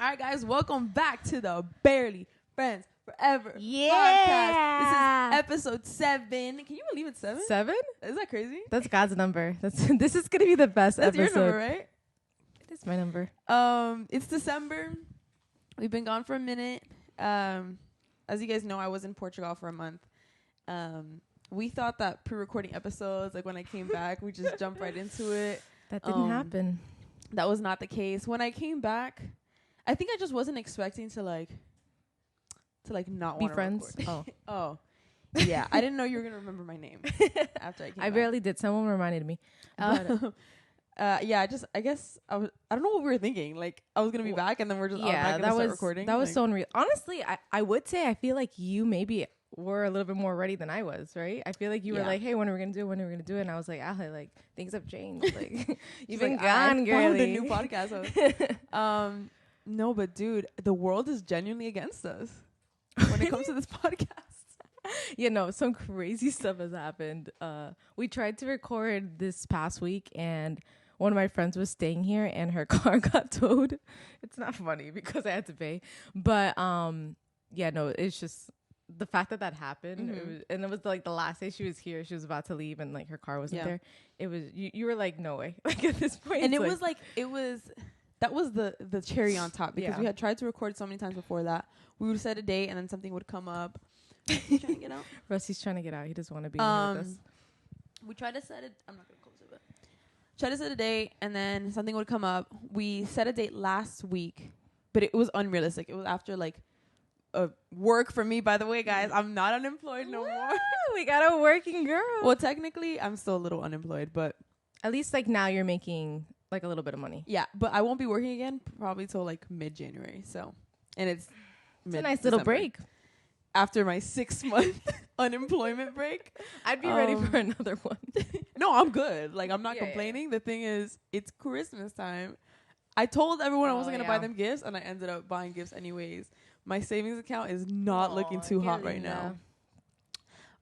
All right, guys, welcome back to the Barely Friends Forever podcast. This is episode 7. Can you believe it's 7? 7? Is that crazy? That's God's number. This is gonna be the best That's episode. your number, right? It is my number. It's December. We've been gone for a minute. As you guys know, I was in Portugal for a month. We thought that pre-recording episodes, like when I came back, we just jumped right into it. That didn't happen. That was not the case. When I came back, I think I just wasn't expecting to not Be want to friends. record. Oh, yeah. I didn't know you were gonna remember my name after I came back. I barely did. Someone reminded me. Yeah. I guess I don't know what we were thinking. Like I was gonna be back, and then we're just automatically gonna start recording. That was so unreal. Honestly, I would say I feel like you maybe were a little bit more ready than I was, right? I feel like you were like, hey, when are we gonna do it? And I was like, like things have changed. Like you've been gone, girl. Found a new podcast host. No, but dude, the world is genuinely against us when it comes to this podcast. You know, some crazy stuff has happened. We tried to record this past week, and one of my friends was staying here, and her car got towed. It's not funny because I had to pay, but yeah, no, it's just the fact that happened. It was like the last day she was here. She was about to leave, and like her car wasn't there. It was you were like, no way, like at this point. And that was the cherry on top because we had tried to record so many times before that. We would set a date, and then something would come up. Trying to get out. Rusty's trying to get out. He doesn't want to be here with us. We tried to set it. I'm not gonna close it, but try to set a date, and then something would come up. We set a date last week, but it was unrealistic. It was after like work for me. By the way, guys, I'm not unemployed no more. We got a working girl. Well, technically, I'm still a little unemployed, but at least like now you're making like a little bit of money. Yeah, but I won't be working again probably till like mid-January. So, and it's a nice little break. After my 6-month unemployment break, I'd be ready for another one. No, I'm good. Like, I'm not complaining. The thing is, it's Christmas time. I told everyone I wasn't going to buy them gifts, and I ended up buying gifts anyways. My savings account is not looking too hot right now.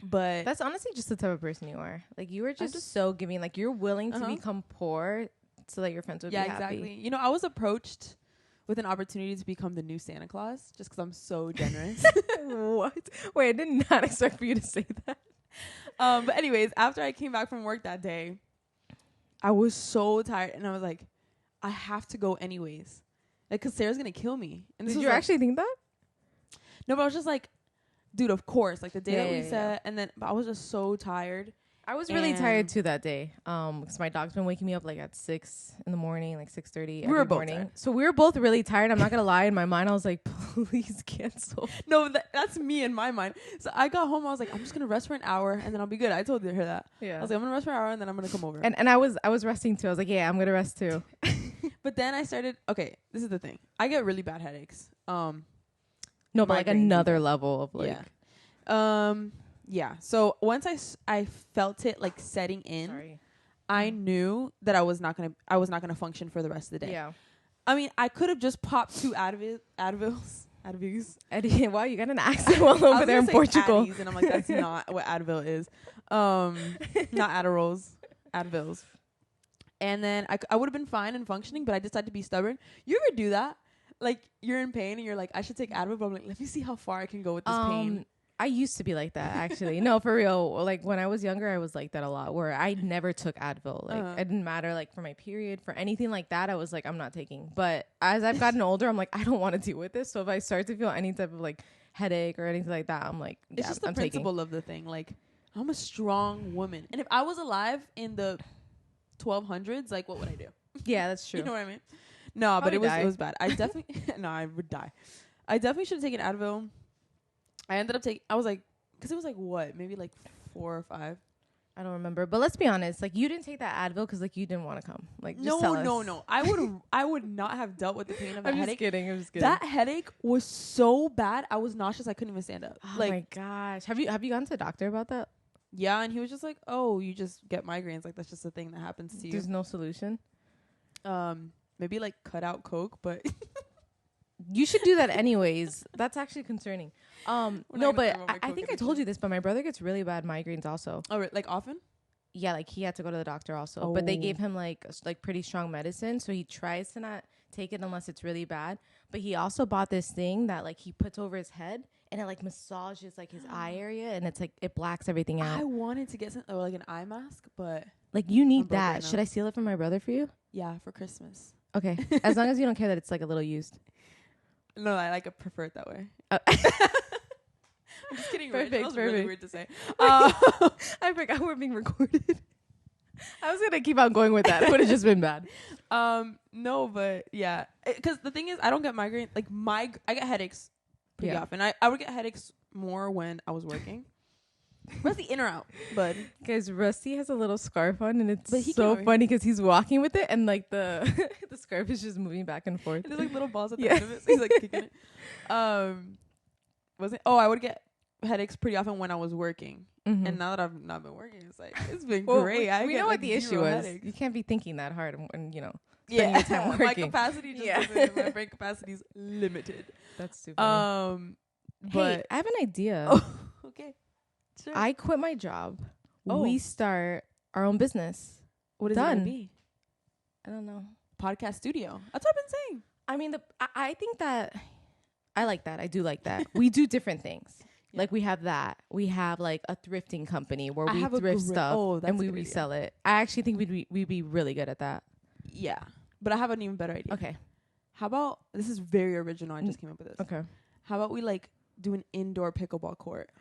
But that's honestly just the type of person you are. Like, you are just so giving. Like, you're willing to become poor so that your friends would be happy. Yeah, exactly. You know, I was approached with an opportunity to become the new Santa Claus just because I'm so generous. What? Wait, I did not expect for you to say that. But anyways, after I came back from work that day, I was so tired, and I was like, I have to go anyways. Like, because Sarah's going to kill me. And did you actually think that? No, but I was just like, dude, of course. Like, the day that we set, and then but I was just so tired. I was really tired too that day, because my dog's been waking me up like at 6 in the morning, like 6:30 every morning. Tired. So we were both really tired. I'm not gonna lie. In my mind, I was like, please cancel. No, that's me in my mind. So I got home. I was like, I'm just gonna rest for an hour, and then I'll be good. I told her that. Yeah. I was like, I'm gonna rest for an hour, and then I'm gonna come over. And I was resting too. I was like, yeah, I'm gonna rest too. But then I started. Okay, this is the thing. I get really bad headaches. No, but like another level of like. Yeah. Yeah. So once I felt it like setting in, I knew that I was not gonna function for the rest of the day. Yeah. I mean, I could have just popped 2 Advils. Wow, you got an accent while over there in Portugal. Addies, and I'm like, that's not what Advil is. Not Adderalls, Advils. And then I would have been fine and functioning, but I decided to be stubborn. You ever do that? Like, you're in pain and you're like, I should take Advil, but I'm like, let me see how far I can go with this pain. I used to be like that, actually. No, for real. Like, when I was younger, I was like that a lot, where I never took Advil. Like, it didn't matter, like, for my period, for anything like that, I was like, I'm not taking. But as I've gotten older, I'm like, I don't want to deal with this. So if I start to feel any type of, like, headache or anything like that, I'm like, yeah, it's just the principle of the thing. Like, I'm a strong woman. And if I was alive in the 1200s, like, what would I do? Yeah, that's true. You know what I mean? No, but it was bad. I definitely, no, I would die. I definitely should have taken Advil. I ended up I was like, because it was like what, maybe like 4 or 5. I don't remember, but let's be honest. Like, you didn't take that Advil because like you didn't want to come. Like, just tell us. No. I would not have dealt with the pain of that headache. I'm just kidding. That headache was so bad. I was nauseous. I couldn't even stand up. Oh my gosh. Have you gone to the doctor about that? Yeah, and he was just like, oh, you just get migraines. Like, that's just a thing that happens to you. There's no solution. Maybe like cut out Coke, but you should do that anyways. That's actually concerning. No, but I think I told you this, but my brother gets really bad migraines also. Oh, like often? Yeah, like he had to go to the doctor also, but they gave him like pretty strong medicine, so he tries to not take it unless it's really bad. But he also bought this thing that like he puts over his head and it like massages like his eye area, and it's like it blacks everything out. I wanted to get something like an eye mask, but like you need that. Right, should I steal it from my brother for you? Yeah, for Christmas. Okay, as long as you don't care that it's like a little used. No, I prefer it that way. I'm just kidding. Perfect, That was really weird to say. I forgot we're being recorded. I was gonna keep on going with that. It would have just been bad. No, but yeah, because the thing is, I don't get migraine. Like I get headaches pretty often. I would get headaches more when I was working. Rusty, in or out, bud? Guys, Rusty has a little scarf on, and it's so funny because he's walking with it, and like the the scarf is just moving back and forth. There's like little balls at the end of it, so he's like kicking it. Was it? Oh, I would get headaches pretty often when I was working, and now that I've not been working, it's been great. We know what the issue is. Headaches. You can't be thinking that hard, and you know. Yeah, time working. My capacity just my brain capacity is limited. That's too funny. But hey, I have an idea. Oh, okay. Sure. I quit my job. Oh. We start our own business. What is it gonna be? I don't know. Podcast studio. That's what I've been saying. I mean, I think that I like that. I do like that. We do different things. Yeah. Like we have that. We have like a thrifting company where we thrift stuff and we resell it. I actually think we'd be really good at that. Yeah, but I have an even better idea. Okay. How about, this is very original. I just came up with this. Okay. How about we like do an indoor pickleball court?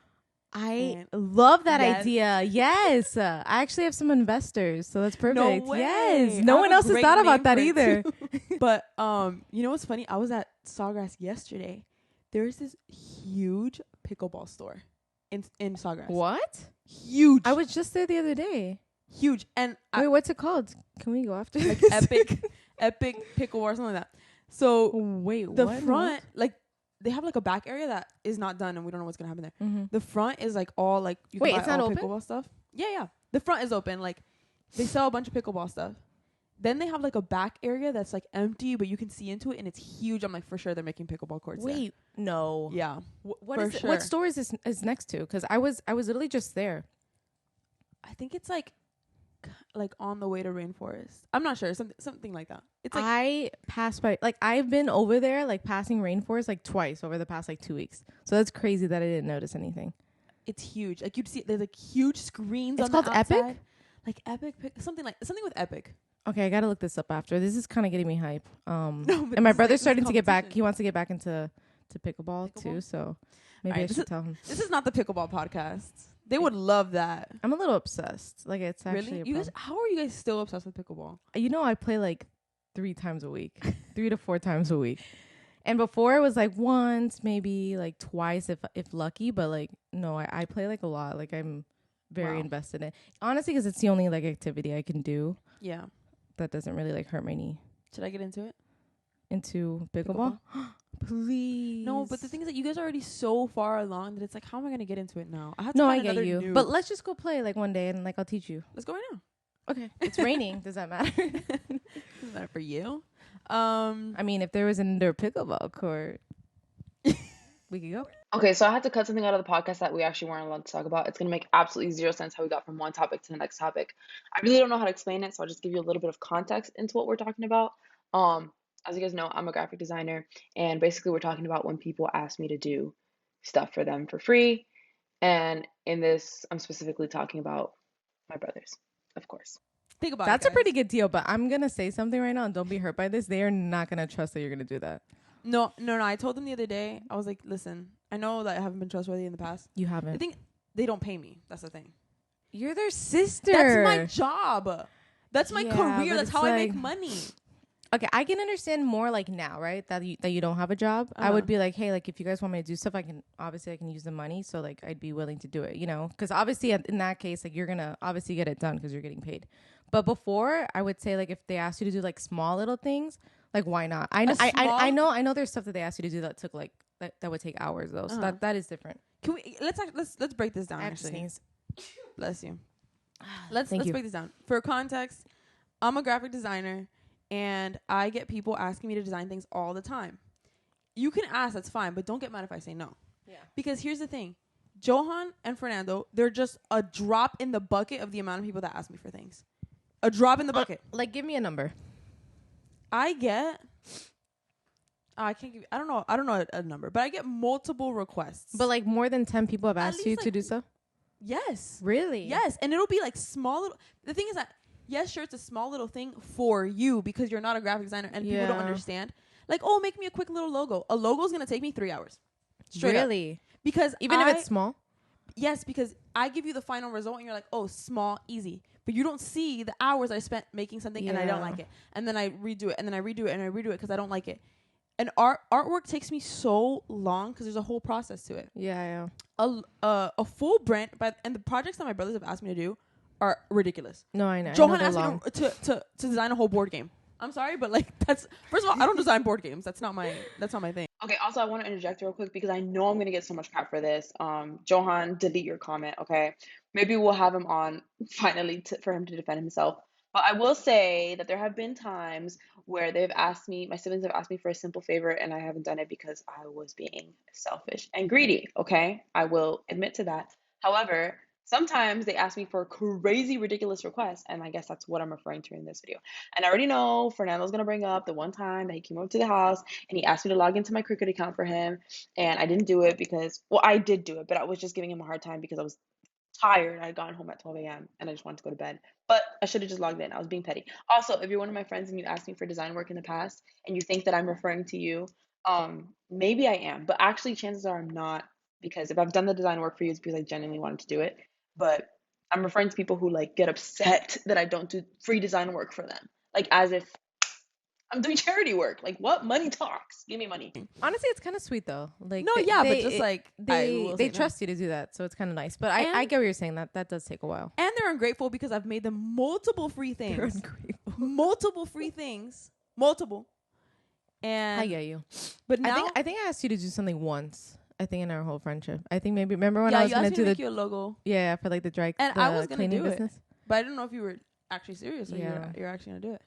I love that idea. Yes. I actually have some investors, so that's perfect. No way. Yes. No one else has thought about that either. But you know what's funny? I was at Sawgrass yesterday. There's this huge pickleball store in Sawgrass. What? Huge. I was just there the other day. Huge. And wait, what's it called? Can we go after? Like epic pickleball or something like that. So wait, the front, like they have like a back area that is not done, and we don't know what's gonna happen there. Mm-hmm. The front is like all like you can buy it's not all open? Pickleball stuff. Yeah. The front is open. Like they sell a bunch of pickleball stuff. Then they have like a back area that's like empty, but you can see into it, and it's huge. I'm like, for sure they're making pickleball courts. Wait, there. no. Yeah. What store is this is next to? Because I was literally just there. I think it's like on the way to Rainforest. I'm not sure. Something like that. It's like I passed by, like I've been over there like passing Rainforest like twice over the past like 2 weeks. So that's crazy that I didn't notice anything. It's huge. Like you'd see there's like huge screens. It's on called the outside. Epic? Like Epic something with Epic. Okay, I gotta look this up after. This is kind of getting me hype. No, and my brother's starting to get back. He wants to get back into pickleball too. So maybe I should tell him. This is not the pickleball podcast. They would love that. I'm a little obsessed. Like it's actually really. How are you guys still obsessed with pickleball? You know, I play like 3 times a week, 3 to 4 times a week. And before it was like once, maybe like twice if lucky. But like no, I play like a lot. Like I'm very invested in it. Honestly, because it's the only like activity I can do. Yeah. That doesn't really like hurt my knee. Should I get into it? Into pickleball? Please. No, but the thing is that you guys are already so far along that it's like, how am I gonna get into it now? I have to no, find I get you. Noob. But let's just go play like one day and like I'll teach you. Let's go right now. Okay. It's raining. Does that matter? Does that for you? I mean, if there was an indoor pickleball court, we could go. Okay, so I had to cut something out of the podcast that we actually weren't allowed to talk about. It's going to make absolutely zero sense how we got from one topic to the next topic. I really don't know how to explain it, so I'll just give you a little bit of context into what we're talking about. As you guys know, I'm a graphic designer, and basically we're talking about when people ask me to do stuff for them for free. And in this, I'm specifically talking about my brothers, of course. Think about That's it, a pretty good deal, but I'm going to say something right now, and don't be hurt by this. They are not going to trust that you're going to do that. No. I told them the other day, I was like, listen, I know that I haven't been trustworthy in the past. You haven't. I think they don't pay me. That's the thing. You're their sister. That's my job. That's my career. That's how I make money. Okay, I can understand more like now, right? That you don't have a job. I would be like, hey, like if you guys want me to do stuff, I can use the money. So like I'd be willing to do it, you know? Because obviously in that case, like you're gonna obviously get it done because you're getting paid. But before, I would say like if they asked you to do like small little things, like why not? I know there's stuff that they asked you to do that took like that would take hours though. So that is different. Can we let's break this down? Actually, bless you. Let's break this down. For context, I'm a graphic designer. And I get people asking me to design things all the time. You can ask, that's fine, but don't get mad if I say no. Yeah. Because here's the thing. Johan and Fernando, they're just a drop in the bucket of the amount of people that ask me for things. A drop in the bucket. Like, give me a number. I get. I can't give. I don't know a number, but I get multiple requests. But like more than 10 people have asked you to do so. Yes. Really? Yes, and it'll be like small. Little, the thing is that yes, sure, it's a small little thing for you because you're not a graphic designer and people don't understand. Like, oh, make me a quick little logo. A logo is gonna take me 3 hours. Straight really? Up. Because even if it's small. Yes, because I give you the final result and you're like, oh, small, easy. But you don't see the hours I spent making something and I don't like it. And then I redo it and then I redo it and I redo it because I don't like it. And artwork takes me so long because there's a whole process to it. Yeah. A full brand, and the projects that my brothers have asked me to do are ridiculous. No, I know. Johan asked me to design a whole board game. I'm sorry, but like that's first of all, I don't design board games. That's not my thing. Okay, also I want to interject real quick because I know I'm gonna get so much crap for this. Johan, delete your comment, okay? Maybe we'll have him on finally for him to defend himself. But I will say that there have been times where my siblings have asked me for a simple favor and I haven't done it because I was being selfish and greedy, okay? I will admit to that. However, sometimes they ask me for crazy, ridiculous requests, and I guess that's what I'm referring to in this video. And I already know Fernando's gonna bring up the one time that he came over to the house and he asked me to log into my Cricut account for him, and I didn't do it because, well, I did do it, but I was just giving him a hard time because I was tired. I had gotten home at 12 a.m. and I just wanted to go to bed. But I should have just logged in. I was being petty. Also, if you're one of my friends and you asked me for design work in the past and you think that I'm referring to you, maybe I am, but actually chances are I'm not, because if I've done the design work for you, it's because I genuinely wanted to do it. But I'm referring to people who like get upset that I don't do free design work for them. Like as if I'm doing charity work. Like what? Money talks. Give me money. Honestly, it's kind of sweet though. Like no, but just like they trust you to do that, so it's kind of nice. But I get what you're saying. That does take a while. And they're ungrateful because I've made them multiple free things. They're ungrateful. Multiple free things. Multiple. And I get you. But now I think I asked you to do something once. I think in our whole friendship. I think maybe remember when I was gonna do make you a logo. Yeah, for like the dry and I was gonna do business. It, but I didn't know if you were actually serious. Or you're actually gonna do it.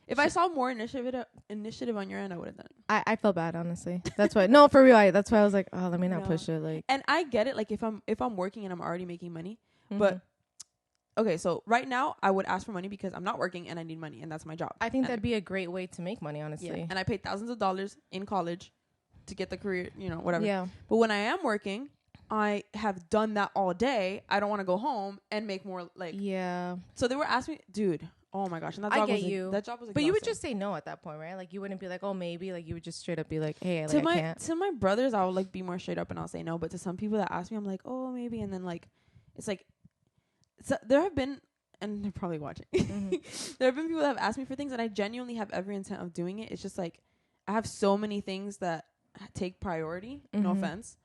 If I saw more initiative on your end, I would have done it. I felt bad, honestly. That's why. No, for real. That's why I was like, oh, let me not push it. Like, and I get it. Like if I'm working and I'm already making money, but okay. So right now I would ask for money because I'm not working and I need money and that's my job. I think that'd be a great way to make money, honestly. Yeah. And I paid thousands of dollars in college to get the career, whatever. Yeah. But when I am working, I have done that all day. I don't want to go home and make more. Like So they were asking me, dude. Oh my gosh, and that job that job was exhausting. But you would just say no at that point, right? Like you wouldn't be like, oh, maybe. Like you would just straight up be like, hey, I can't. To my brothers, I would like be more straight up and I'll say no. But to some people that ask me, I'm like, oh, maybe. And then like, it's like, there have been, and they're probably watching. There have been people that have asked me for things, and I genuinely have every intent of doing it. It's just like, I have so many things that take priority. No offense.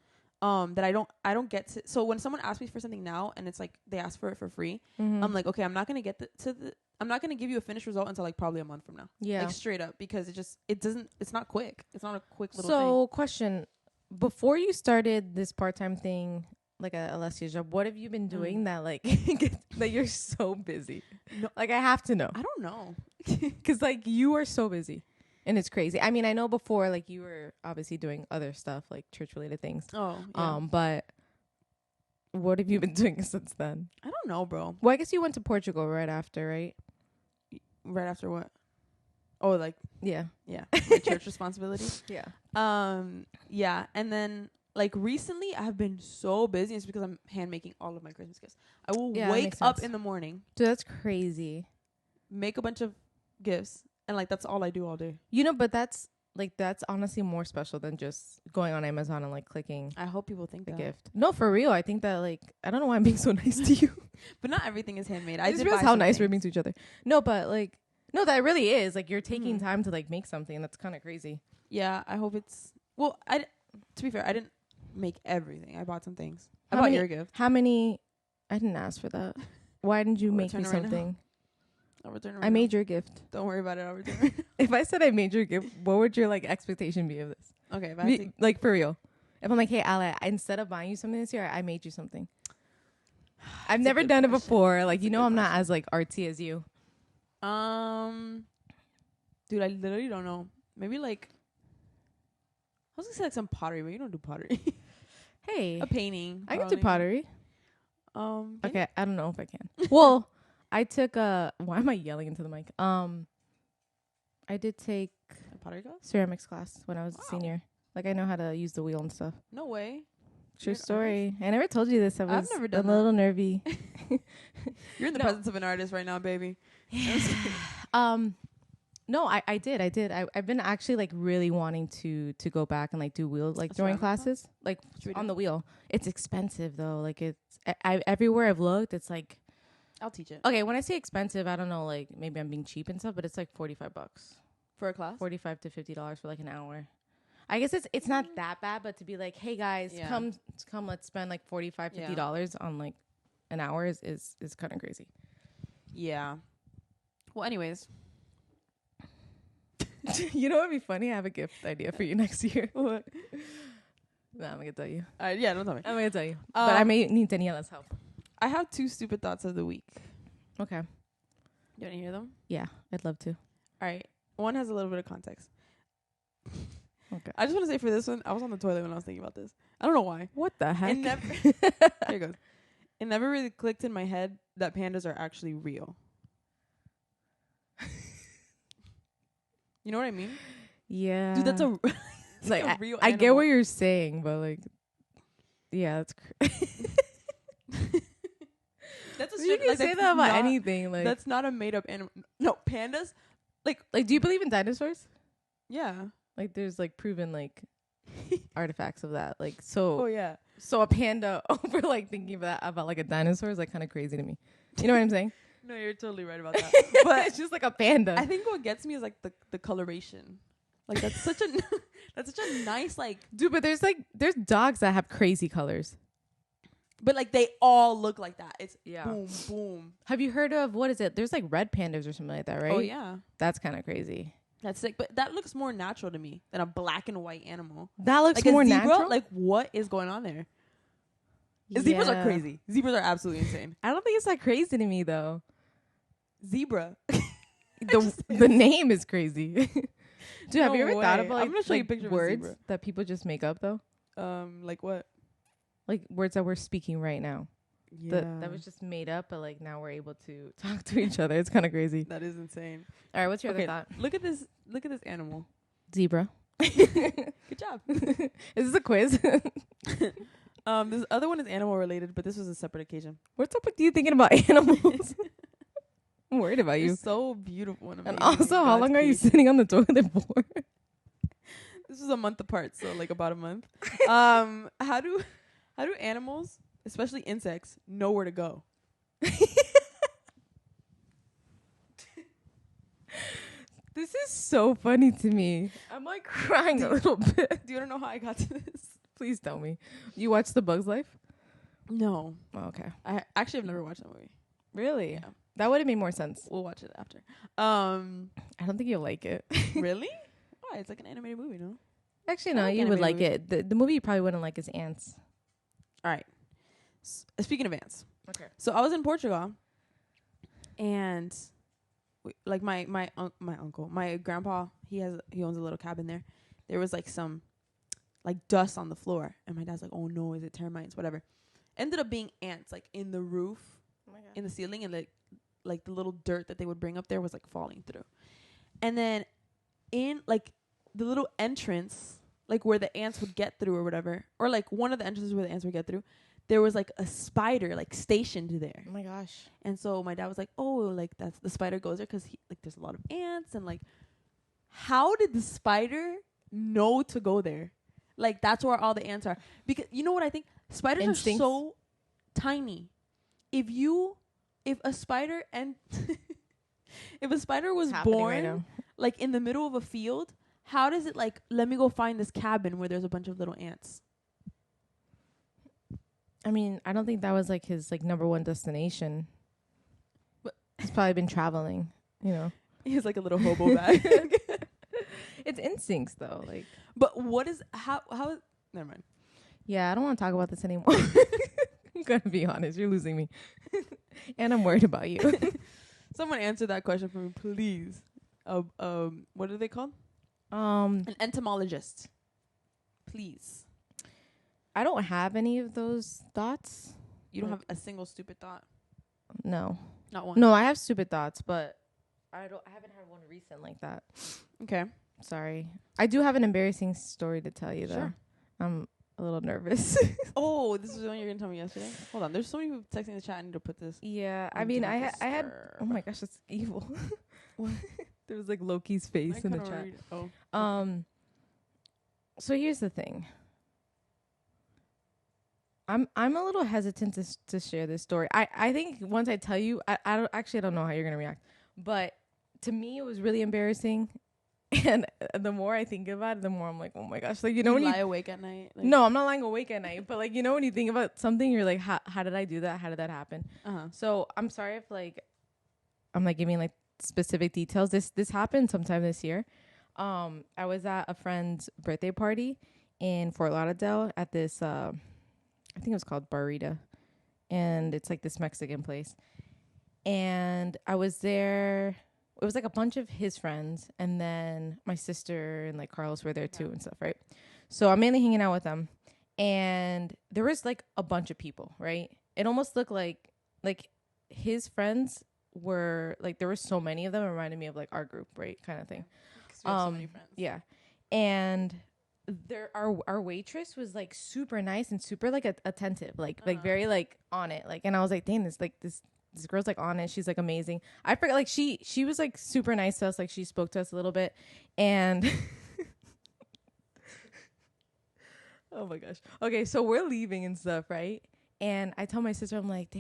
That I don't get to. So when someone asks me for something now, and it's like they ask for it for free, I'm like, okay, I'm not gonna get I'm not gonna give you a finished result until like probably a month from now. Yeah, like straight up, because it's not quick. It's not a quick little thing. So question: before you started this part-time thing, like a Alessia's job, what have you been doing that like that you're so busy? No, like I have to know. I don't know, because like you are so busy. And it's crazy. I mean, I know before, like, you were obviously doing other stuff, like church-related things. Oh, yeah. But what have you been doing since then? I don't know, bro. Well, I guess you went to Portugal right after, right? Right after what? Oh, like... Yeah. Yeah. My church responsibility? Yeah. Yeah. And then, like, recently, I have been so busy. It's because I'm hand-making all of my Christmas gifts. I will wake up in the morning. Dude, that's crazy. Make a bunch of gifts. And like that's all I do all day. But that's honestly more special than just going on Amazon and like clicking. I hope people think the that. Gift. No, for real. I think that like I don't know why I'm being so nice to you. But not everything is handmade. I just realize how nice we're being to each other. No, but like that really is like you're taking time to like make something. That's kind of crazy. Yeah, I hope it's to be fair, I didn't make everything. I bought some things. I bought your gift. How many? I didn't ask for that. Why didn't you make me something? I'll return it I made your gift. Don't worry about it. I'll return it. If I said I made your gift, what would your like expectation be of this? Okay, like for real. If I'm like, hey, Ale, instead of buying you something this year, I made you something. I've never done it before. Like I'm not as like artsy as you. Dude, I literally don't know. Maybe like I was gonna say like some pottery, but you don't do pottery. Hey, A painting. I can do probably. pottery. Can Okay, I don't know if I can. Well, I took a. Why am I yelling into the mic? I did take you? A pottery class? ceramics class when I was a Wow. senior. Like, I know how to use the wheel and stuff. No way. True You're an story. I never told you this. I I've was never a done that. little nervy. You're in the No. presence of an artist right now, baby. No, I did. I've been actually like really wanting to go back and like do wheel like A throwing ceramic class? classes like Should we on do the wheel. It's expensive though. Like it's I everywhere I've looked, it's like I'll teach it. okay. When I say expensive, I don't know. Like maybe I'm being cheap and stuff, but it's like $45, For a class? $45 to $50 for like an hour. I guess it's not that bad, but to be like, hey guys, Yeah. come, let's spend like $45, $50 on like an hour is kind of crazy. Yeah. Well, anyways. You know what'd be funny? I have a gift idea for you next year. What? No, I'm gonna tell you. Yeah, don't tell me. I'm gonna tell you. But I may need Daniela's help. I have 2 stupid thoughts of the week. Okay. You want to hear them? Yeah, I'd love to. All right. One has a little bit of context. Okay. I just want to say for this one, I was on the toilet when I was thinking about this. I don't know why. What the heck? It never, here it goes. It never really clicked in my head that pandas are actually real. You know what I mean? Yeah. Dude, that's a it's like a real I get animal. what you're saying, but like, yeah, that's That's a you straight, can like, say that's that about not- anything. Like, That's not a made up animal. No, pandas. like, do you believe in dinosaurs? Yeah. Like, there's like proven like artifacts of that. Like, so Oh yeah. so a panda over like thinking about like a dinosaur is like kind of crazy to me. You know what I'm saying? No, you're totally right about that. But it's just like a panda. I think what gets me is like the coloration. Like that's such a that's such a nice like. Dude, but there's dogs that have crazy colors. But like they all look like that. It's Yeah. boom boom. Have you heard of what is it? There's like red pandas or something like that, right? Oh yeah. That's kind of crazy. That's sick. But that looks more natural to me than a black and white animal. That looks Like more a zebra, natural. like what is going on there? Zebras are Yeah. crazy. Zebras are absolutely insane. I don't think it's that crazy to me though. Zebra. The name is crazy. Dude, have No you ever thought way. about I'm like, gonna show you a like picture of a words zebra. that people just make up though? Like what? Like words that we're speaking right now. Yeah. That was just made up, but like now we're able to talk to each other. It's kind of crazy. that is insane. All right, what's your Okay, other thought? look at this animal. Zebra. Good job. Is this a quiz? This other one is animal related, but this was a separate occasion. What's up with you thinking about animals? I'm worried about you. You're so beautiful and amazing. And also, how God's long are you creation. sitting on the toilet for? This was a month apart, so like about a month. How do animals, especially insects, know where to go? This is so funny to me. I'm like crying a little bit. Do you want to know how I got to this? Please tell me. You watched The Bug's Life? No, Oh, okay. I actually have never watched that movie. Really? Yeah. That would have made more sense. We'll watch it after. I don't think you'll like it. Really? Why? It's like an animated movie, no? Actually, I no, like you would animated like it. The movie you probably wouldn't like is Ants. All right. Speaking of ants, Okay. so I was in Portugal, and like my uncle, my grandpa, he owns a little cabin there. There was like some like dust on the floor, and my dad's like, "Oh no, is it termites? Whatever." Ended up being ants, like in the roof, Oh my God. in the ceiling, and like the little dirt that they would bring up there was like falling through. And then in like the little entrance, like where the ants would get through or whatever, or like one of the entrances where the ants would get through, there was like a spider like stationed there. Oh my gosh. And so my dad was like, "Oh, like that's the spider goes there because like there's a lot of ants." And like, how did the spider know to go there? Like that's where all the ants are. Because you know what I think? Spiders Instincts. are so tiny. If a spider and if a spider was Happening born right now. like in the middle of a field, how does it like, let me go find this cabin where there's a bunch of little ants? I mean, I don't think that was like his like number one destination. But he's probably been traveling, you know. He's like a little hobo bag. It's instincts though, like. But what is how never mind. Yeah, I don't want to talk about this anymore. I'm gonna be honest, you're losing me, and I'm worried about you. Someone answer that question for me, please. What are they called? Um, An entomologist. Please. I don't have any of those thoughts. You don't have a single stupid thought? No. Not one? No, I have stupid thoughts, but I haven't had one recent like that. Okay. Sorry. I do have an embarrassing story to tell you, though. Sure. I'm a little nervous. Oh, this is the one you were going to tell me yesterday? Hold on. There's so many people texting the chat. I need to put this. Yeah, I on mean, Do I Not had. Disturb. Oh my gosh, that's evil. What? There was like Loki's face in the chat. Oh. So here's the thing. I'm a little hesitant to share this story. I think once I tell you, I don't know how you're gonna react, but to me it was really embarrassing, and the more I think about it, the more I'm like, oh my gosh, like You when lie awake at night? Like, no, I'm not lying awake at night, but like when you think about something, you're like, how did I do that? How did that happen? So I'm sorry if like I'm like giving like specific details. This happened sometime this year. I was at a friend's birthday party in Fort Lauderdale at this I think it was called Barrita, and it's like this Mexican place. And I was there. It was like a bunch of his friends, and then my sister and like Carlos were there too and stuff, right? So I'm mainly hanging out with them, and there was like a bunch of people, right? It almost looked like his friends were like, there were so many of them. It reminded me of like our group, right, kind of thing. We have so many friends. Yeah, and our waitress was like super nice and super like attentive, like very like on it, like, and I was like, dang, this girl's like on it. She's like amazing. I forgot, like she was like super nice to us. Like she spoke to us a little bit, and oh my gosh. Okay, so we're leaving and stuff, right? And I tell my sister, I'm like,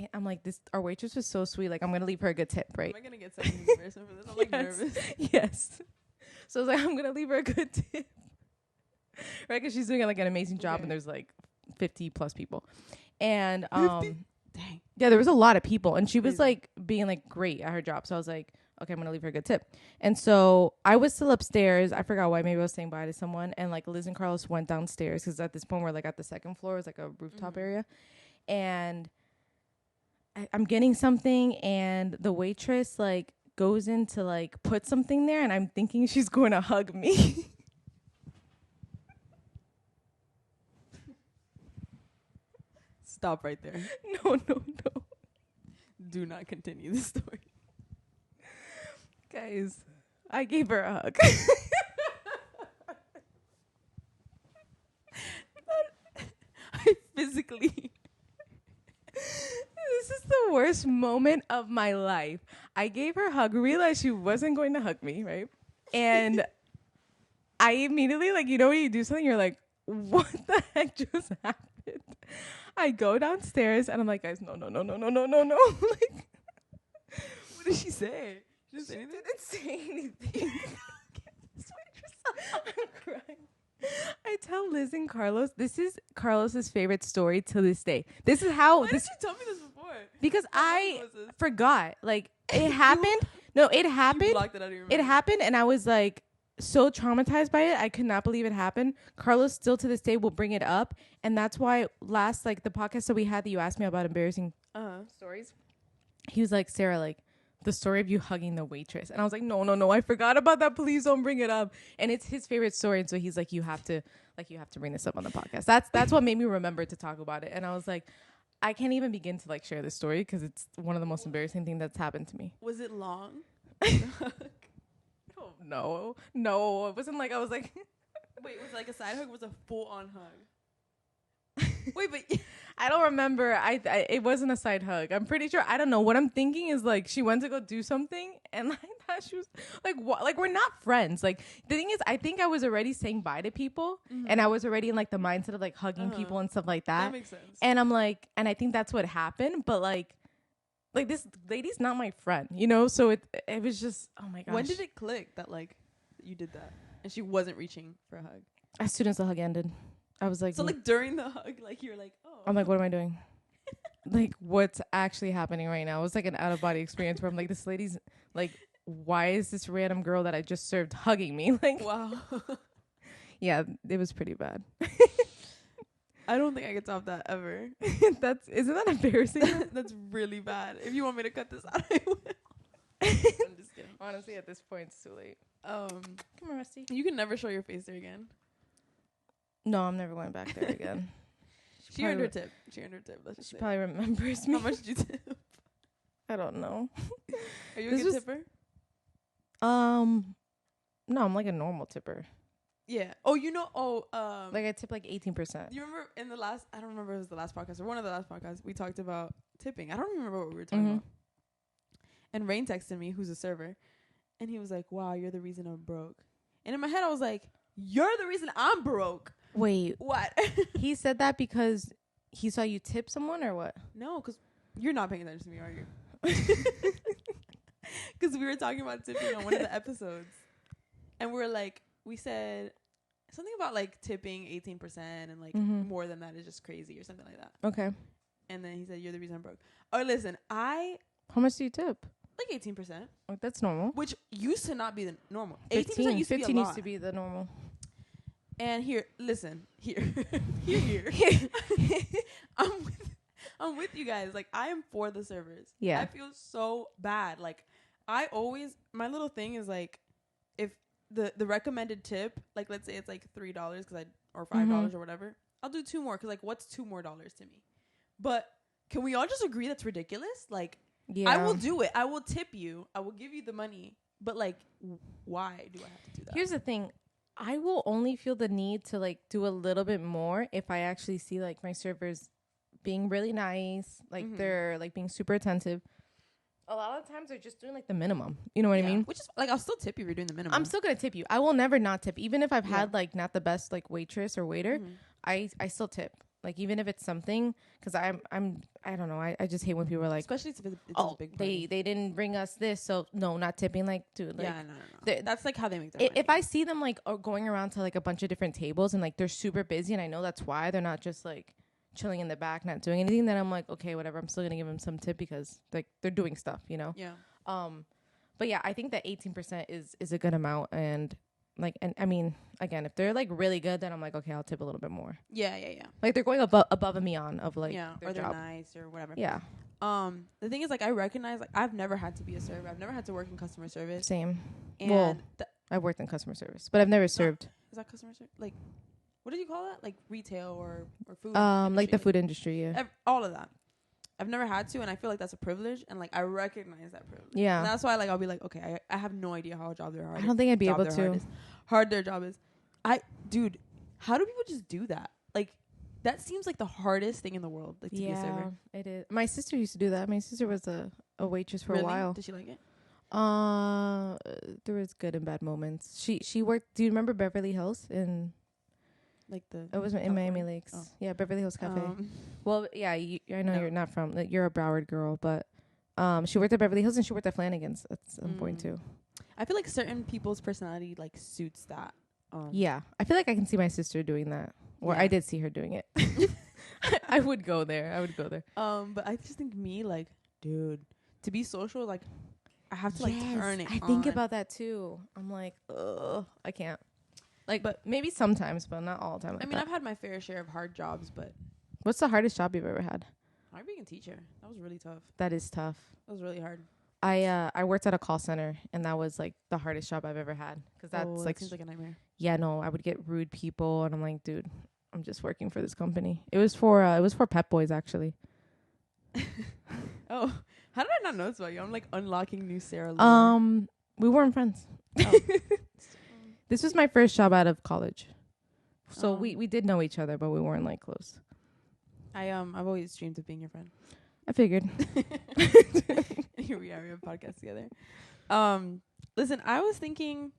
this our waitress was so sweet. Like I'm gonna leave her a good tip, right? Am I gonna get something embarrassing for this? I'm like nervous. Yes. So I was like, I'm gonna leave her a good tip. Right, because she's doing like an amazing job, and there's like 50 plus people, and Dang. yeah, there was a lot of people, and she was like being like great at her job. So I was like, okay, I'm gonna leave her a good tip. And so I was still upstairs. I forgot why. Maybe I was saying bye to someone, and like Liz and Carlos went downstairs because at this point we're like at the second floor. It's like a rooftop area, and I'm getting something, and the waitress like goes in to like put something there, and I'm thinking she's going to hug me. Stop right there. No. Do not continue the story. Guys, I gave her a hug. I physically. This is the worst moment of my life. I gave her a hug, realized she wasn't going to hug me, right? And I immediately, like, when you do something, you're like, what the heck just happened? I go downstairs and I'm like, guys, no. Like, What did she say? She didn't say anything? didn't say anything. I'm crying. I tell Liz and Carlos, this is Carlos's favorite story to this day. This is how Why did you tell me this before? because I was this? forgot. Like it happened. No, it You happened. blocked it out of your It memory. happened, and I was like so traumatized by it. I could not believe it happened. Carlos still to this day will bring it up, and that's why last the podcast that we had that you asked me about embarrassing stories. He was like, Sarah, like the story of you hugging the waitress, and I was like, no, I forgot about that. Please don't bring it up. And it's his favorite story, and so he's like, you have to bring this up on the podcast. That's what made me remember to talk about it. And I was like, I can't even begin to share this story because it's one of the most embarrassing things that's happened to me. Was it long? Oh, no, it wasn't like I was like. Wait, was it like a side hug? Or was it a full on hug? Wait, but I don't remember. It wasn't a side hug. I'm pretty sure. I don't know. What I'm thinking is like she went to go do something, and I thought she was like, what? Like we're not friends. Like the thing is, I think I was already saying bye to people, and I was already in like the mindset of like hugging people and stuff like that. that makes sense. And I'm like, and I think that's what happened. But like this lady's not my friend, So it was just, oh my gosh. When did it click that like you did that and she wasn't reaching for a hug? As soon as the hug ended, I was like, So like during the hug, like you're like, oh. I'm like, what am I doing? Like, what's actually happening right now? It was like an out of body experience where I'm like, this lady's like, why is this random girl that I just served hugging me? Like, Wow. Yeah, it was pretty bad. I don't think I could top that ever. Isn't that embarrassing? That's really bad. If you want me to cut this out, I will. I'm just kidding. Honestly, at this point, it's too late. Come Come on, Rusty. You can never show your face there again. No, I'm never going back there again. She earned her tip. Let's just She say probably remembers me. how much did you tip? I don't know. Are you a good tipper? No, I'm like a normal tipper. Yeah. Oh, Like I tip like 18%. Do you remember in the last? I don't remember if it was the last podcast or one of the last podcasts. We talked about tipping. I don't remember what we were talking about. And Rain texted me, who's a server, and he was like, "Wow, you're the reason I'm broke." And in my head, I was like, "You're the reason I'm broke." Wait, What? he said that because he saw you tip someone or what? No, because you're not paying attention to me, are you? Because we were talking about tipping on one of the episodes, and we said something about like tipping 18% and like more than that is just crazy or something like that. Okay. And then he said, "You're the reason I'm broke." Oh, listen, how much do you tip? like 18%, Like, that's normal. which used to not be the normal. 15 used to be a lot. used to be the normal. And here, I'm with you guys. Like, I am for the servers. Yeah. I feel so bad. Like, my little thing is like, if the recommended tip, like, let's say it's like $3 or $5 or whatever, I'll do 2 more. 'Cause like, what's $2 more to me? But can we all just agree that's ridiculous? Like, Yeah. I will do it. I will tip you. I will give you the money. But like, why do I have to do that? Here's the thing. I will only feel the need to like do a little bit more if I actually see like my servers being really nice, like they're like being super attentive. A lot of times they're just doing like the minimum. You know what I mean? Which is like, I'll still tip you if you're doing the minimum. I'm still gonna tip you. I will never not tip, even if I've had like not the best like waitress or waiter. I still tip. Like, even if it's something, because I don't know. I just hate when people are like, especially if it's a big party. they didn't bring us this, so no, not tipping. Like, dude, like, no. That's like how they make their money. If I see them like going around to like a bunch of different tables and like they're super busy and I know that's why they're not just like chilling in the back, not doing anything, then I'm like, okay, whatever. I'm still gonna give them some tip because like they're doing stuff, you know. Yeah. But yeah, I think that 18% is a good amount, and like, and I mean, again, if they're like really good, then I'm like, okay, I'll tip a little bit more. Yeah. Like, they're going above and beyond of like their or they're job. nice or whatever. Yeah. The thing is, like, I recognize, like, I've never had to be a server. I've never had to work in customer service. Same. And Well, I've worked in customer service, but I've never served. Is that customer service? Like, what do you call that? Like retail or food? Like the industry? food industry. Yeah. All of that. I've never had to, and I feel like that's a privilege, and like I recognize that privilege. Yeah. And that's why, like, I'll be like, okay, I have no idea how a job they're hard. I don't think I'd be able to. Hard their job is. Dude, how do people just do that? Like, that seems like the hardest thing in the world, like, to be a server. It is. My sister used to do that. My sister was a waitress for a while. Did she like it? There was good and bad moments. She worked. Do you remember Beverly Hills in? Like the. It was in Miami Lakes. Oh. Yeah, Beverly Hills Cafe. Well, yeah, I know you're not from. Like, you're a Broward girl, but she worked at Beverly Hills and she worked at Flanagan's at some point too. I feel like certain people's personality like suits that. Yeah, I feel like I can see my sister doing that, or I did see her doing it. I would go there. But I just think like, dude, to be social, like, I have to like turn it. I think about that too. I'm like, ugh, I can't. Like, but maybe sometimes, but not all the time. Like, I mean, I've had my fair share of hard jobs, but what's the hardest job you've ever had? I'm being a teacher. That was really tough. That is tough. That was really hard. I worked at a call center, and that was like the hardest job I've ever had, because that's like seems like a nightmare. Yeah, no, I would get rude people, and I'm like, dude, I'm just working for this company. It was for Pep Boys, actually. Oh, how did I not know this about you? I'm like unlocking new Sarrah. Lore. We weren't friends. Oh. This was my first job out of college, so we did know each other, but we weren't like close. I've always dreamed of being your friend. I figured. Here we are. We have a podcast together. Listen, I was thinking.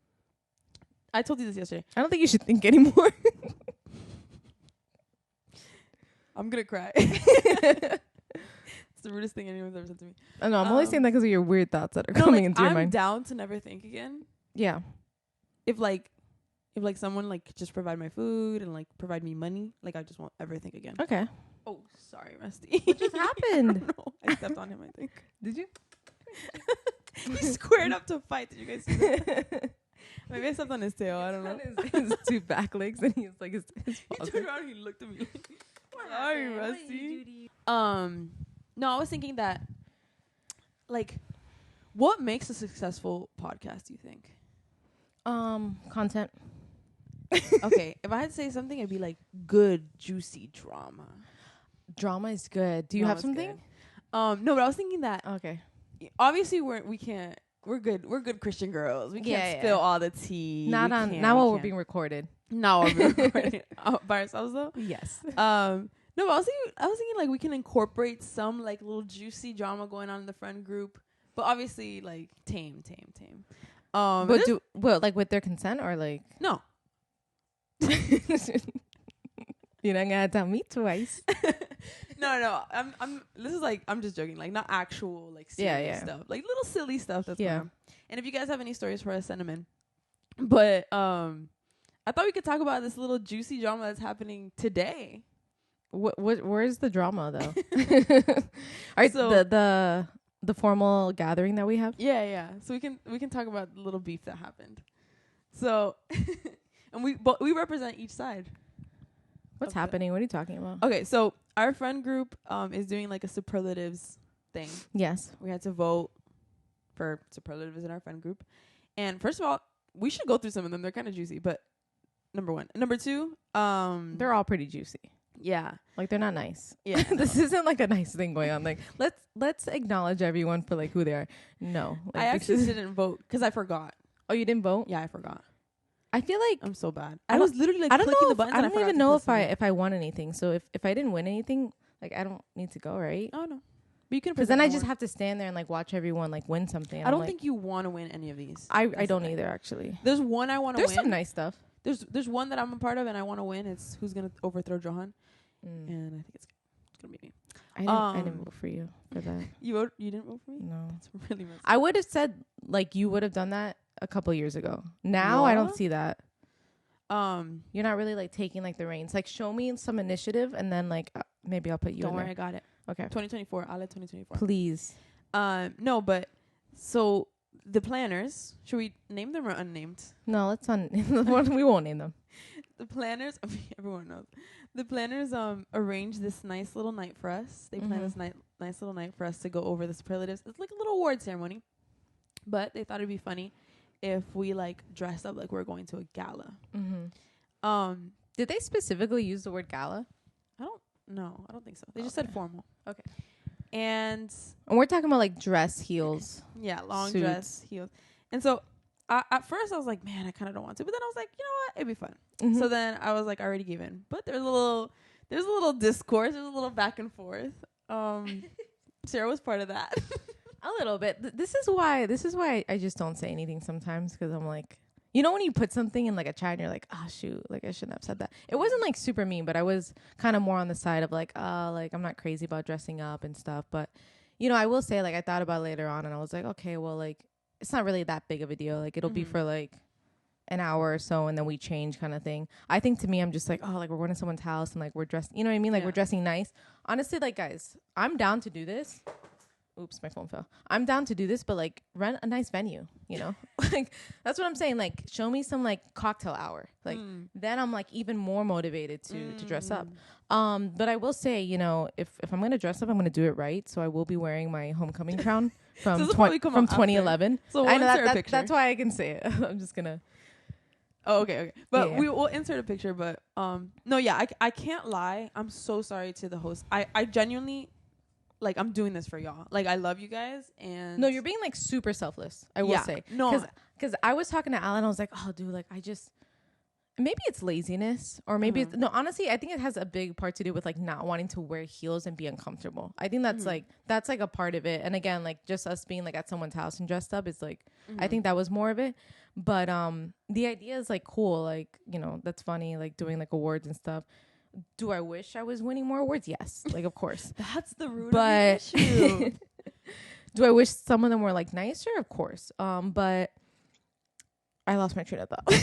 I told you this yesterday. I don't think you should think anymore. I'm gonna cry. It's the rudest thing anyone's ever said to me. I know. I'm only saying that because of your weird thoughts that are coming into your mind. I'm down to never think again. Yeah. If someone like could just provide my food and like provide me money, like I just won't ever think again. Okay. Oh, sorry, Rusty. What just happened? I don't know. I stepped on him, I think. Did you? He squared up to fight. Did you guys see that? Maybe I stepped on his tail. I don't know. His two back legs, and he's like his He turned around and he looked at me. Sorry, Rusty. No, I was thinking that, like, what makes a successful podcast, do you think? Content. Okay, if I had to say something, it'd be like good, juicy drama. Drama is good. Do you have Drama's something? good. No, but I was thinking that Okay. obviously we can't. We're good Christian girls. We can't spill all the tea. Not while we're being recorded. Not while we're recording by ourselves though. Yes. No, but I was thinking like we can incorporate some like little juicy drama going on in the friend group, but obviously like tame. But like with their consent or like no. You're not gonna tell me twice. No. This is like I'm just joking. Like not actual like serious stuff. Like little silly stuff that's going on. And if you guys have any stories for us, send them in. But I thought we could talk about this little juicy drama that's happening today. Where's the drama though? All right, so the formal gathering that we have. Yeah. So we can talk about the little beef that happened. So, and we represent each side. What's happening? What are you talking about? Okay, so our friend group is doing like a superlatives thing. Yes, we had to vote for superlatives in our friend group, and first of all, we should go through some of them. They're kind of juicy, but number one, number two, they're all pretty juicy. Yeah, like they're not nice. Yeah, this isn't like a nice thing going on. Like let's acknowledge everyone for like who they are. No, like, I actually didn't vote because I forgot. Oh, you didn't vote? Yeah, I forgot. I feel like I'm so bad. I was literally like clicking the buttons. I don't even know if I won anything. So if I didn't win anything, like I don't need to go, right? Oh no, but you can. Because then I just have to stand there and like watch everyone like win something. I don't think you want to win any of these. I don't either actually. There's one I want to win. There's some nice stuff. There's one that I'm a part of and I want to win. It's who's gonna overthrow Johan, and I think it's gonna be me. I didn't vote for you for that. You didn't vote for me? No, that's really messed up. I would have said like you would have done that a couple years ago. Now I don't see that. You're not really like taking like the reins. Like show me some initiative and then like maybe I'll put you. Don't worry, there. I got it. Okay. 2024. I'll let 2024. Please. No, but so the planners. Should we name them or unnamed? No, let's we won't name them. The planners. I mean, everyone knows. The planners arranged this nice little night for us. They planned this nice little night for us to go over the superlatives. It's like a little award ceremony, but they thought it'd be funny if we like dressed up like we're going to a gala. Did they specifically use the word gala? I don't think so. They just said formal. Okay. And we're talking about like dress heels. Yeah, long suits. dress heels. And so at first I was like, man, I kind of don't want to. But then I was like, you know what? It'd be fun. So then I was like, I already gave in. But there's a little discourse. There's a little back and forth. Sarrah was part of that. A little bit. This is why I just don't say anything sometimes, because I'm like, you know, when you put something in like a chat and you're like, oh shoot, like I shouldn't have said that. It wasn't like super mean, but I was kind of more on the side of like, like I'm not crazy about dressing up and stuff. But you know, I will say like I thought about it later on and I was like, okay, well like it's not really that big of a deal. Like it'll be for like an hour or so and then we change kind of thing. I think to me, I'm just like, oh, like we're going to someone's house and like we're dressed, you know what I mean? Like we're dressing nice. Honestly, like guys, I'm down to do this. Oops, my phone fell. I'm down to do this, but like rent a nice venue, you know? Like that's what I'm saying. Like show me some like cocktail hour. Like then I'm like even more motivated to dress up. But I will say, you know, if I'm going to dress up, I'm going to do it right. So I will be wearing my homecoming crown from 2011. So we'll insert a picture. That's why I can say it. I'm just going to. Oh, okay. But we'll insert a picture. But no, yeah, I can't lie. I'm so sorry to the host. I genuinely, like, I'm doing this for y'all. Like, I love you guys. And no, you're being like super selfless, I will say. No. Because I was talking to Alan. I was like, oh, dude, like, maybe it's laziness or maybe it's, no, honestly, I think it has a big part to do with like not wanting to wear heels and be uncomfortable. I think that's that's like a part of it. And again, like just us being like at someone's house and dressed up is like, I think that was more of it. But the idea is like cool. Like, you know, that's funny, like doing like awards and stuff. Do I wish I was winning more awards? Yes. Like, of course. That's the root of the issue. Do I wish some of them were like nicer? Of course. But I lost my train of thought.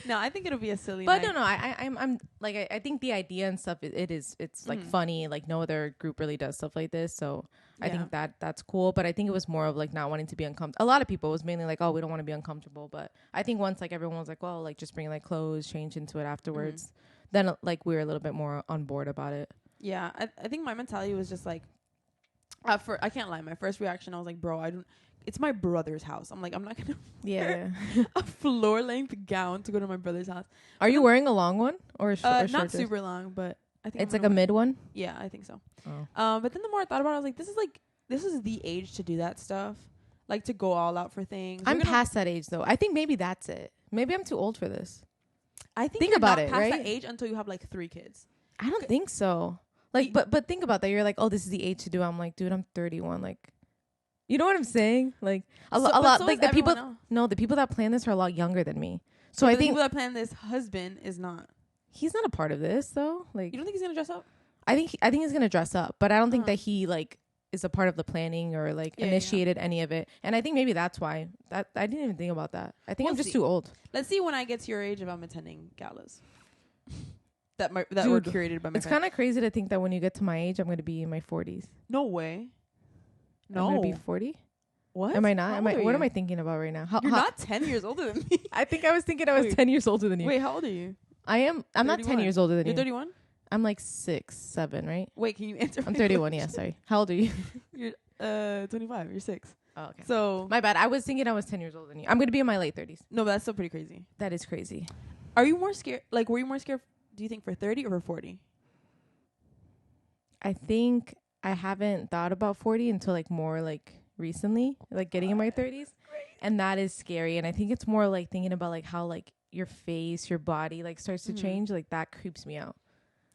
No, I think it'll be a silly but night. no, I'm like, I think the idea and stuff, it's like funny. Like no other group really does stuff like this. So I think that's cool. But I think it was more of like not wanting to be uncomfortable. A lot of people, it was mainly like, oh, we don't want to be uncomfortable. But I think once like everyone was like, well, like just bring like clothes, change into it afterwards. Then like we were a little bit more on board about it. Yeah, I think my mentality was just like, I can't lie. My first reaction, I was like, bro, it's my brother's house. I'm like, I'm not gonna wear a floor length gown to go to my brother's house. Are you wearing a long one or a short? Not super long, but I think It's I'm like a gonna mid one. Yeah, I think so. Oh. But then the more I thought about it, I was like, this is the age to do that stuff, like to go all out for things. I'm past that age though. I think maybe that's it. Maybe I'm too old for this. I think Think you're about not it, past right? that age until you have like 3 kids. I don't think so. Like, but think about that. You're like, oh, this is the age to do. I'm like, dude, I'm 31. Like, you know what I'm saying? Like a lot. Like the people. Else. No, the people that plan this are a lot younger than me. So But I the think people that plan this, husband is not. he's not a part of this though. Like, You don't think he's gonna dress up? I think he's gonna dress up, but I don't think that he like is a part of the planning or like initiated any of it. And I think maybe that's why that I didn't even think about that. I think I'm just too old. Let's see when I get to your age if I'm attending galas that were curated by my. It's kind of crazy to think that when you get to my age, I'm gonna be in my 40s. No way. No. I'm gonna be 40. What? Am I not? What am I thinking about right now? You're not 10 years older than me. I think I was thinking I was 10 years older than you. Wait, how old are you? I'm not 10 years older than you. You're 31? I'm like 6, 7, right? Wait, can you answer? I'm 31. Yeah, sorry. How old are you? You're 25. You're 6. Oh, okay. So my bad. I was thinking I was 10 years older than you. I'm gonna be in my late 30s. no, but that's still pretty crazy. That is crazy. Are you more scared? Like, were you more scared? Do you think for 30 or for 40? I think I haven't thought about 40 until like more like recently, like getting in my 30s, and that is scary. And I think it's more like thinking about like how like your face, your body like starts to change. Like that creeps me out.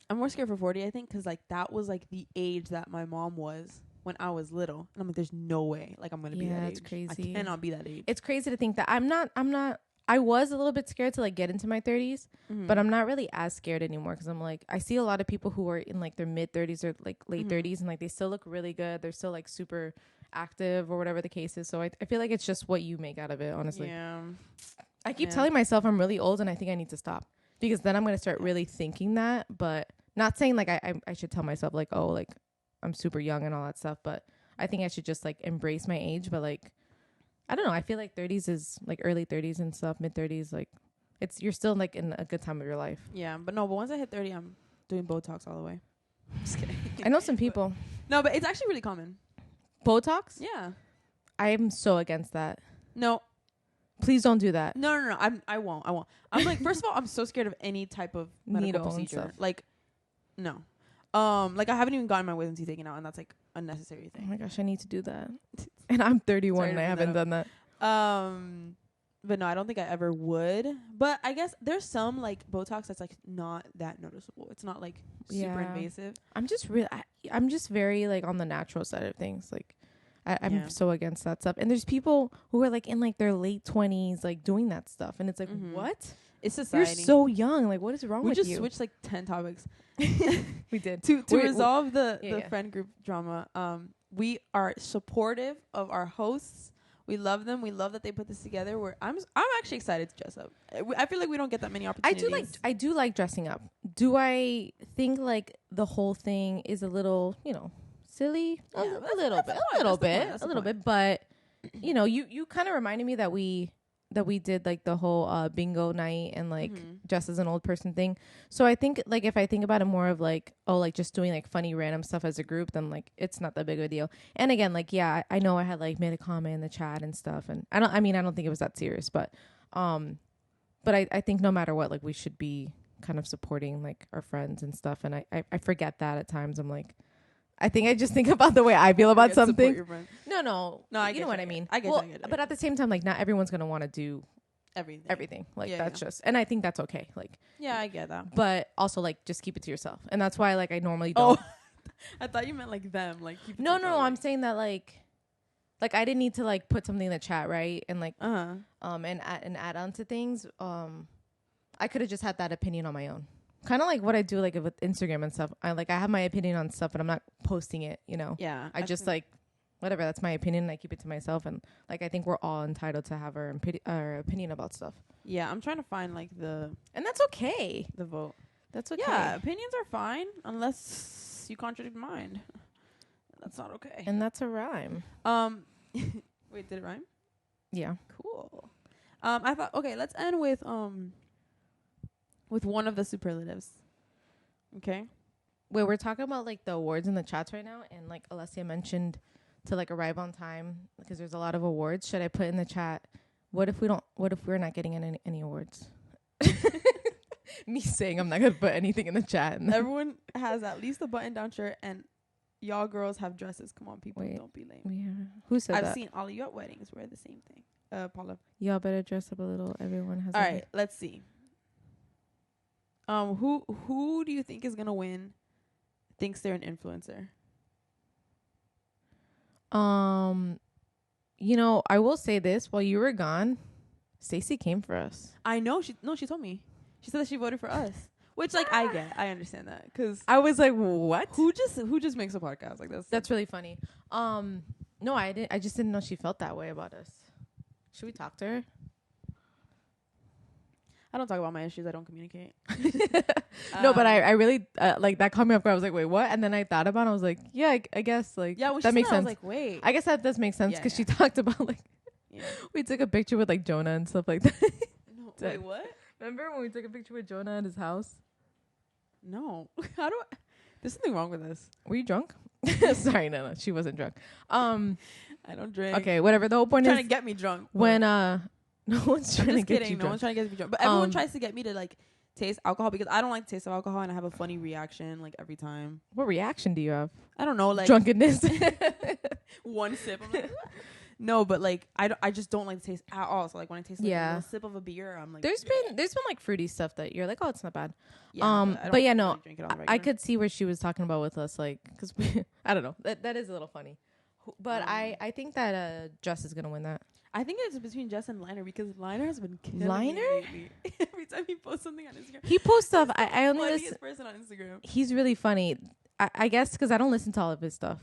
I'm more scared for 40, I think, because like that was like the age that my mom was when I was little, and I'm like, there's no way like I'm gonna be that age. It's crazy. I cannot be that age. It's crazy to think that I'm not. I was a little bit scared to like get into my 30s, but I'm not really as scared anymore because I'm like, I see a lot of people who are in like their mid 30s or like late 30s and like they still look really good. They're still like super active or whatever the case is. So I feel like it's just what you make out of it, honestly. Yeah. I keep telling myself I'm really old and I think I need to stop because then I'm going to start really thinking that, but not saying like I should tell myself like, oh, like I'm super young and all that stuff. But I think I should just like embrace my age. But like, I don't know. I feel like 30s is like early 30s and stuff, mid 30s. Like you're still like in a good time of your life. Yeah. But once I hit 30, I'm doing Botox all the way. Just kidding. I know some people. No, but it's actually really common. Botox? Yeah. I am so against that. No. Please don't do that. No. I won't. I'm like, first of all, I'm so scared of any type of medical Needle and procedure. stuff. Like, no. Like I haven't even gotten my wisdom teeth taken out, and that's like a necessary Oh thing. my gosh, I need to do that. And I'm 31 and I haven't done that. But no, I don't think I ever would. But I guess there's some like Botox that's like not that noticeable. It's not like super invasive. I'm just very like on the natural side of things. Like I'm so against that stuff. And there's people who are like in like their late 20s like doing that stuff, and it's like what? It's society. You're so young. Like what is wrong with you? We just switched like 10 topics. We did to resolve the friend group drama. We are supportive of our hosts. We love them. We love that they put this together. I'm actually excited to dress up. I feel like we don't get that many opportunities. I do like dressing up. Do I think like the whole thing is a little, silly? Yeah, a little bit. But you kind of reminded me that we did like the whole bingo night and like dress as an old person thing. So I think like if I think about it more of like, oh, like just doing like funny random stuff as a group, then like it's not that big of a deal. And again, like, yeah, I know I had like made a comment in the chat and stuff, and I don't think it was that serious, but I think no matter what, like we should be kind of supporting like our friends and stuff. And I forget that at times. I'm like, I think I just think about the way I feel about something. No, I you know what I mean. I get it. But at the same time, like not everyone's gonna want to do everything. Like that's just, and I think that's okay. Like I get that. But also like just keep it to yourself, and that's why like I normally don't. Oh, I thought you meant like them. Like keep it no. I'm saying that like I didn't need to like put something in the chat, right? And like and add on to things. I could have just had that opinion on my own. Kind of like what I do like with Instagram and stuff. I have my opinion on stuff, but I'm not posting it, Yeah. I just like, whatever, that's my opinion, and I keep it to myself. And like I think we're all entitled to have our opinion about stuff. Yeah, I'm trying to find like and that's okay. The vote. That's okay. Yeah, opinions are fine unless you contradict mine. That's not okay. And that's a rhyme. Wait, did it rhyme? Yeah. Cool. I thought, okay, let's end with one of the superlatives. Okay. Wait, we're talking about like the awards in the chats right now, and like Alessia mentioned to like arrive on time because there's a lot of awards. Should I put in the chat, what if we're not getting any awards? Me saying I'm not gonna put anything in the chat. Everyone has at least a button-down shirt, and y'all girls have dresses. Come on, people, Wait. don't be lame. Yeah. Who said I've that? seen all of you at weddings wear the same thing. Paula. Y'all better dress up a little. Everyone has. All right, let's see. Who do you think is gonna win? Thinks they're an influencer. You know, I will say this: while you were gone, Stacey came for us. I know she told me. She said that she voted for us, which like I understand that because I was like, what? who just makes a podcast like this? That's really funny. No, I didn't. I just didn't know she felt that way about us. Should we talk to her? I don't talk about my issues. I don't communicate. No, but I really like that caught me off guard. I was like, wait, what? And then I thought about it. I was like, yeah, I guess like yeah, when that she makes said sense. I was like, wait. I guess that does make sense because she talked about like we took a picture with like Jonah and stuff like that. No, wait, what? Remember when we took a picture with Jonah at his house? No. How do I? There's something wrong with this. Were you drunk? Sorry, no, she wasn't drunk. I don't drink. Okay, whatever. The whole point Trying is to get me drunk. when no one's trying to get you No drunk. one's trying to get me drunk. But everyone tries to get me to like taste alcohol because I don't like the taste of alcohol and I have a funny reaction like every time. What reaction do you have? I don't know, like Drunkenness. one sip. I'm like, no, but like I just don't like the taste at all. So like when I taste like a little sip of a beer, I'm like There's been like fruity stuff that you're like, oh, it's not bad. yeah, But yeah, no, really drink it on the I regular. could see where she was talking about with us, like, because I don't know, that is a little funny. But I think that Jess is gonna win that. I think it's between Jess and Liner because Liner has been killing Liner? me lately. Every time he posts something on Instagram, He posts stuff. I only funniest listen. person on Instagram. He's really funny. I guess because I don't listen to all of his stuff.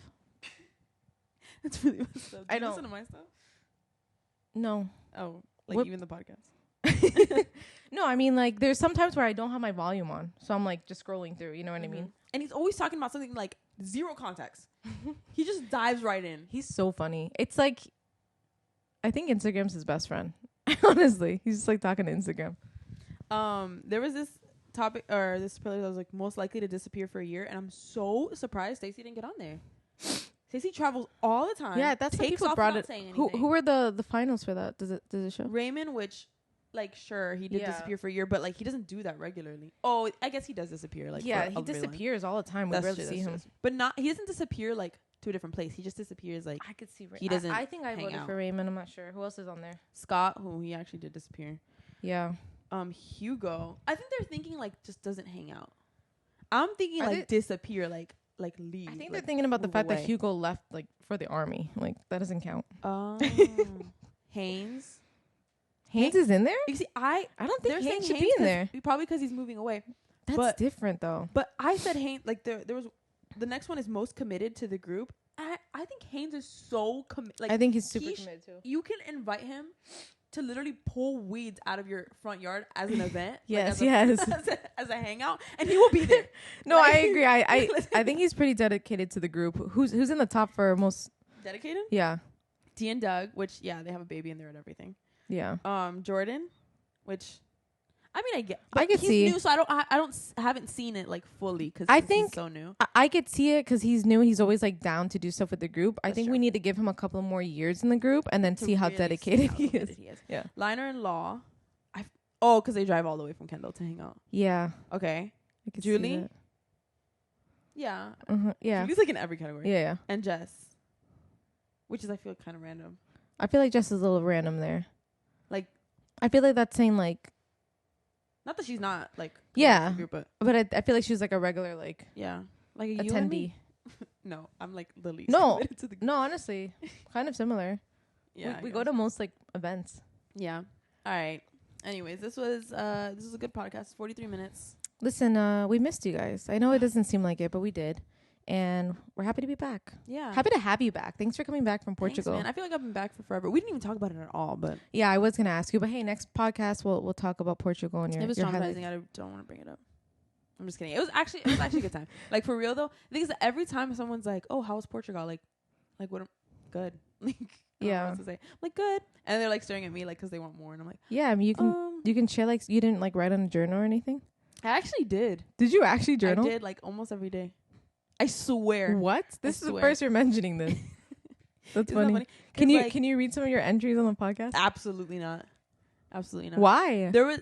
That's really messed up. Do I you don't. listen to my stuff? No, Oh, like What- even the podcast. no. I mean, like, there's sometimes where I don't have my volume on, so I'm like just scrolling through. You know what I mean? And he's always talking about something like zero context. He just dives right in. He's so funny. It's like, I think Instagram's his best friend. Honestly, he's just like talking to Instagram. There was this topic or this pillar that was like most likely to disappear for a year, and I'm so surprised Stacey didn't get on there. Stacey travels all the time. Yeah, that's what takes people off brought without it. saying Who anything. were the finals for that? Does it show? Raymond, which like sure he did Yeah. disappear for a year, but like he doesn't do that regularly. Oh, I guess he does disappear. Like Yeah, for he a very long- disappears all the time. We That's rarely true, see that's him. true. But not he doesn't disappear like to a different place. He just disappears like I could see. He doesn't I think I hang voted out. for Raymond. I'm not sure who else is on there. Scott, who he actually did disappear. Yeah. Hugo. I think they're thinking like just doesn't hang out. I'm thinking Are like they- disappear, like leave. I think like, they're thinking about the move fact that away. Hugo left like for the army. Like that doesn't count. Haynes. Haynes is in there. You see, I don't think they're Haynes saying should be in 'cause- there. Probably because he's moving away. That's but- different though. But I said Haynes. Like there was the next one is most committed to the group. I think Haynes is so committed. Like I think he's super he committed too. you can invite him to literally pull weeds out of your front yard as an event. Yes, like yes. as a hangout, and he will be there. No, Like- I agree. I think he's pretty dedicated to the group. Who's in the top for most? Dedicated. Yeah, T and Doug, which they have a baby in there and everything. yeah. Jordan, which I mean I get. I but could he's see. new, so haven't seen it like fully because I he's think- so new. I could see it because he's new. He's always like down to do stuff with the group. I That's think true. we need to give him a couple more years in the group and then To see how really dedicated how he committed is. he is. Yeah. Liner and Law. Because they drive all the way from Kendall to hang out. Yeah. Okay. I could Julie? See that. Yeah. Yeah. Julie's like in every category. Yeah. And Jess, which is I feel kind of random. I feel like Jess is a little random there. Like- I feel like that's saying like, Not that she's not like Yeah. group, but but I feel like she's like a regular like yeah, like a you and me? attendee. No, I'm like the least. No. committed to the No, honestly, kind of similar. yeah, we I go guess. to most like events. Yeah. All right. Anyways, this was a good podcast. 43 minutes. Listen, we missed you guys. I know it doesn't seem like it, but we did, and we're happy to be back. Yeah. Happy to have you back. Thanks for coming back from Thanks, Portugal. man. I feel like I've been back for forever. We didn't even talk about it at all, but Yeah, I was gonna ask you, but hey, next podcast we'll talk about Portugal and your it was your traumatizing. highlights. I don't want to bring it up. I'm just kidding. It was actually a good time. Like for real though. The thing is that every time someone's like, "Oh, how was Portugal?" Like what? Good. Like I don't know Yeah. what to say. I'm like good, and they're like staring at me like because they want more, and I'm like, Yeah, I mean you can share like you didn't like write on a journal or anything. I actually did. Did you actually journal? I did like almost every day. I swear. What? This is the swear. first you're mentioning this. That's Isn't that funny. 'Cause, Can you like, can you read some of your entries on the podcast? Absolutely not. Absolutely not. Why? There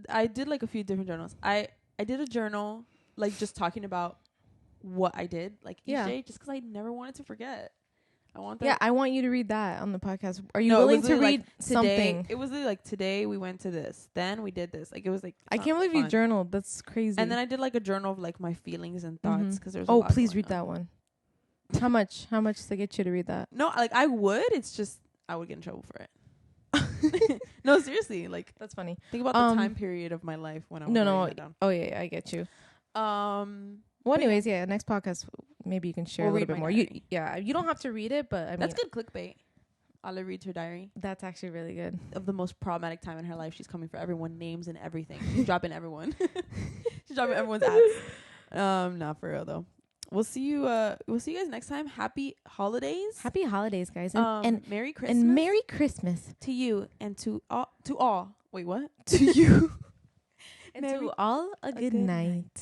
I did like a few different journals. I did a journal like just talking about what I did like each day, just because I never wanted to forget. I want that. Yeah, I want you to read that on the podcast. Are you No, willing to read like something? It was like today we went to this, then we did this. Like it was like I can't believe you journaled. That's crazy. And then I did like a journal of like my feelings and thoughts because there's. Oh, please read that one. How much? How much to get you to read that? No, like I would. It's just I would get in trouble for it. No, seriously. Like that's funny. Think about the time period of my life when I was writing that down. Oh yeah, I get you. Well, anyways, yeah. Next podcast, maybe you can share a little bit more. You don't have to read it, but I mean that's good clickbait. Ala reads her diary. That's actually really good. Of the most problematic time in her life, she's coming for everyone, names and everything. She's dropping everyone. She's dropping everyone's ads. Not for real though. We'll see you guys next time. Happy holidays. Happy holidays, guys. And Merry Christmas. And Merry Christmas to you and to all. Wait, what? To you. And to all a good night.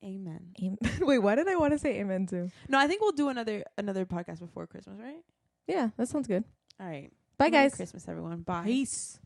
Amen. Wait, why did I want to say amen too? No, I think we'll do another podcast before Christmas, right? Yeah, that sounds good. All right. Bye, guys. Merry Christmas, everyone. Bye. Peace.